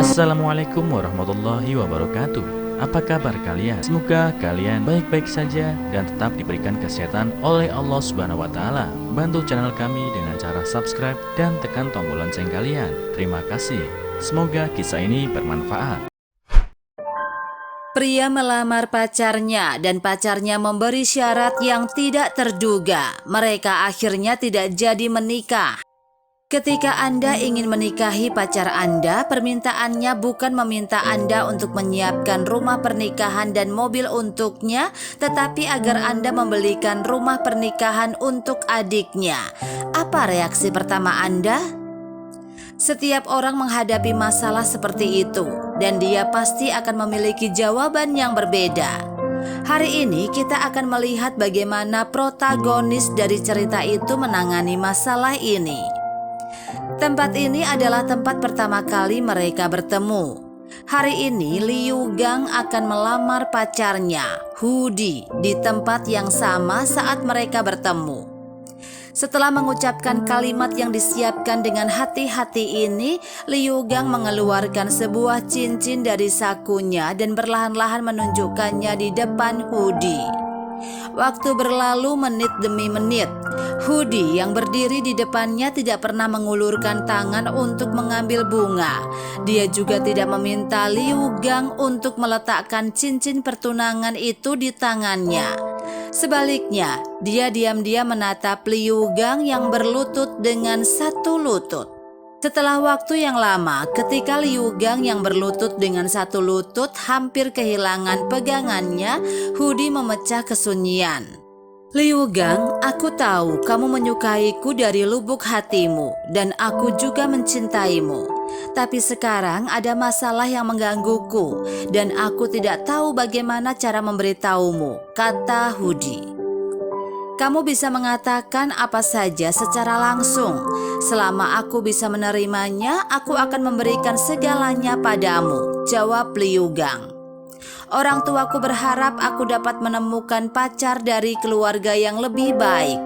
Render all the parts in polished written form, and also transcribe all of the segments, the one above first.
Assalamualaikum warahmatullahi wabarakatuh. Apa kabar kalian? Semoga kalian baik-baik saja dan tetap diberikan kesehatan oleh Allah Subhanahu wa Ta'ala. Bantu channel kami dengan cara subscribe dan tekan tombol lonceng kalian. Terima kasih. Semoga kisah ini bermanfaat. Pria melamar pacarnya dan pacarnya memberi syarat yang tidak terduga. Mereka akhirnya tidak jadi menikah. Ketika Anda ingin menikahi pacar Anda, permintaannya bukan meminta Anda untuk menyiapkan rumah pernikahan dan mobil untuknya, tetapi agar Anda membelikan rumah pernikahan untuk adiknya. Apa reaksi pertama Anda? Setiap orang menghadapi masalah seperti itu, dan dia pasti akan memiliki jawaban yang berbeda. Hari ini kita akan melihat bagaimana protagonis dari cerita itu menangani masalah ini. Tempat ini adalah tempat pertama kali mereka bertemu. Hari ini Liu Gang akan melamar pacarnya, Hudi, di tempat yang sama saat mereka bertemu. Setelah mengucapkan kalimat yang disiapkan dengan hati-hati ini, Liu Gang mengeluarkan sebuah cincin dari sakunya dan perlahan-lahan menunjukkannya di depan Hudi. Waktu berlalu menit demi menit. Hudi yang berdiri di depannya tidak pernah mengulurkan tangan untuk mengambil bunga. Dia juga tidak meminta Liu Gang untuk meletakkan cincin pertunangan itu di tangannya. Sebaliknya, dia diam-diam menatap Liu Gang yang berlutut dengan satu lutut. Setelah waktu yang lama, ketika Liu Gang yang berlutut dengan satu lutut hampir kehilangan pegangannya, Hudi memecah kesunyian. Liu Gang, aku tahu kamu menyukaiku dari lubuk hatimu, dan aku juga mencintaimu. Tapi sekarang ada masalah yang menggangguku, dan aku tidak tahu bagaimana cara memberitahumu, kata Hudi. Kamu bisa mengatakan apa saja secara langsung. Selama aku bisa menerimanya, aku akan memberikan segalanya padamu, jawab Liu Gang. Orang tuaku berharap aku dapat menemukan pacar dari keluarga yang lebih baik.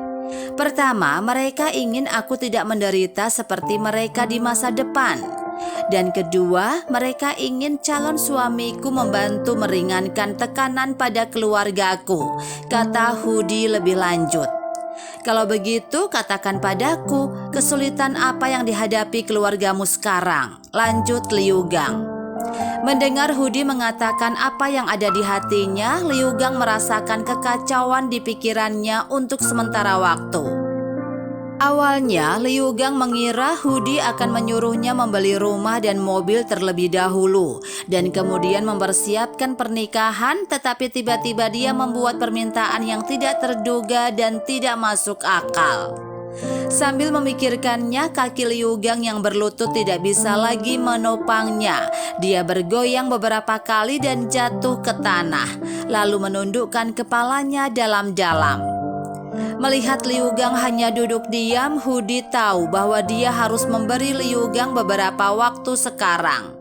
Pertama, mereka ingin aku tidak menderita seperti mereka di masa depan. Dan kedua, mereka ingin calon suamiku membantu meringankan tekanan pada keluargaku, kata Hudi lebih lanjut. Kalau begitu, katakan padaku, kesulitan apa yang dihadapi keluargamu sekarang, lanjut Liu Gang. Mendengar Hudi mengatakan apa yang ada di hatinya, Liu Gang merasakan kekacauan di pikirannya untuk sementara waktu. Awalnya, Liu Gang mengira Hudi akan menyuruhnya membeli rumah dan mobil terlebih dahulu dan kemudian mempersiapkan pernikahan, tetapi tiba-tiba dia membuat permintaan yang tidak terduga dan tidak masuk akal. Sambil memikirkannya, kaki Liu Gang yang berlutut tidak bisa lagi menopangnya. Dia bergoyang beberapa kali dan jatuh ke tanah, lalu menundukkan kepalanya dalam-dalam. Melihat Liu Gang hanya duduk diam, Hudi tahu bahwa dia harus memberi Liu Gang beberapa waktu sekarang.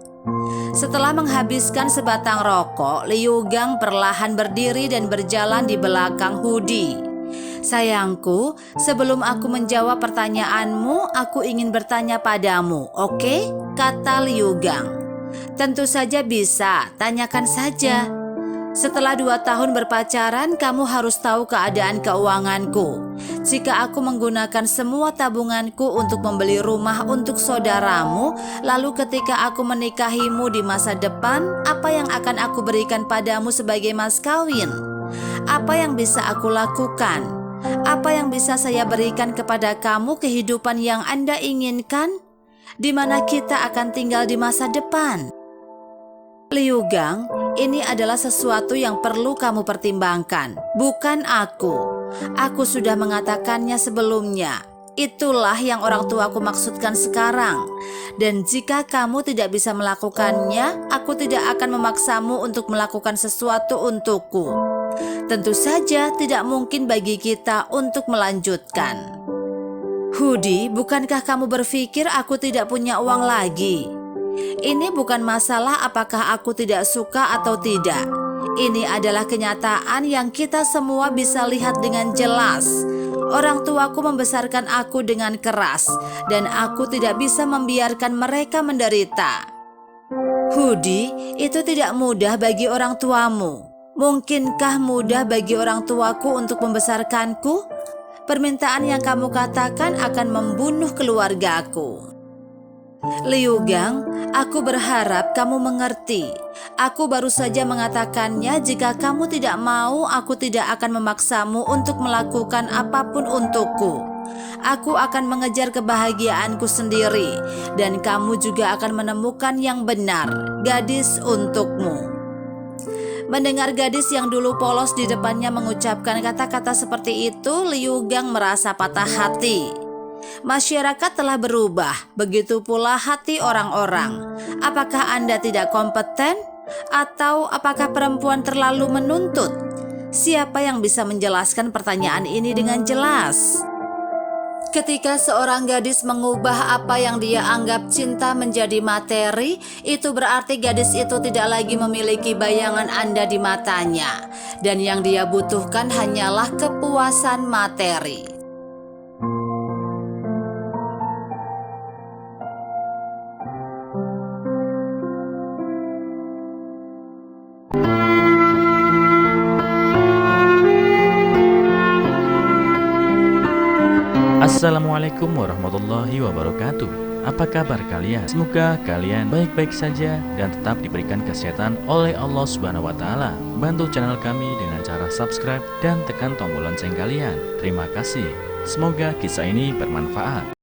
Setelah menghabiskan sebatang rokok, Liu Gang perlahan berdiri dan berjalan di belakang Hudi. Sayangku, sebelum aku menjawab pertanyaanmu, aku ingin bertanya padamu, oke? Kata Liu Gang. Tentu saja bisa, tanyakan saja. Setelah 2 tahun berpacaran, kamu harus tahu keadaan keuanganku. Jika aku menggunakan semua tabunganku untuk membeli rumah untuk saudaramu, lalu ketika aku menikahimu di masa depan, apa yang akan aku berikan padamu sebagai mas kawin? Apa yang bisa aku lakukan? Apa yang bisa saya berikan kepada kamu kehidupan yang Anda inginkan? Di mana kita akan tinggal di masa depan? Liu Gang, ini adalah sesuatu yang perlu kamu pertimbangkan, bukan aku. Aku sudah mengatakannya sebelumnya. Itulah yang orang tuaku maksudkan sekarang. Dan jika kamu tidak bisa melakukannya, aku tidak akan memaksamu untuk melakukan sesuatu untukku. Tentu saja tidak mungkin bagi kita untuk melanjutkan. Hudi, bukankah kamu berpikir aku tidak punya uang lagi? Ini bukan masalah apakah aku tidak suka atau tidak. Ini adalah kenyataan yang kita semua bisa lihat dengan jelas. Orang tuaku membesarkan aku dengan keras, dan aku tidak bisa membiarkan mereka menderita. Hudi, itu tidak mudah bagi orang tuamu. Mungkinkah mudah bagi orang tuaku untuk membesarkanku? Permintaan yang kamu katakan akan membunuh keluargaku. Liu Gang, aku berharap kamu mengerti. Aku baru saja mengatakannya, jika kamu tidak mau, aku tidak akan memaksamu untuk melakukan apapun untukku. Aku akan mengejar kebahagiaanku sendiri, dan kamu juga akan menemukan yang benar, gadis untukmu. Mendengar gadis yang dulu polos di depannya mengucapkan kata-kata seperti itu, Liu Gang merasa patah hati. Masyarakat telah berubah, begitu pula hati orang-orang. Apakah Anda tidak kompeten? Atau apakah perempuan terlalu menuntut? Siapa yang bisa menjelaskan pertanyaan ini dengan jelas? Ketika seorang gadis mengubah apa yang dia anggap cinta menjadi materi, itu berarti gadis itu tidak lagi memiliki bayangan Anda di matanya, dan yang dia butuhkan hanyalah kepuasan materi. Assalamualaikum warahmatullahi wabarakatuh. Apa kabar kalian? Semoga kalian baik-baik saja dan tetap diberikan kesehatan oleh Allah Subhanahu wa taala. Bantu channel kami dengan cara subscribe dan tekan tombol lonceng kalian. Terima kasih. Semoga kisah ini bermanfaat.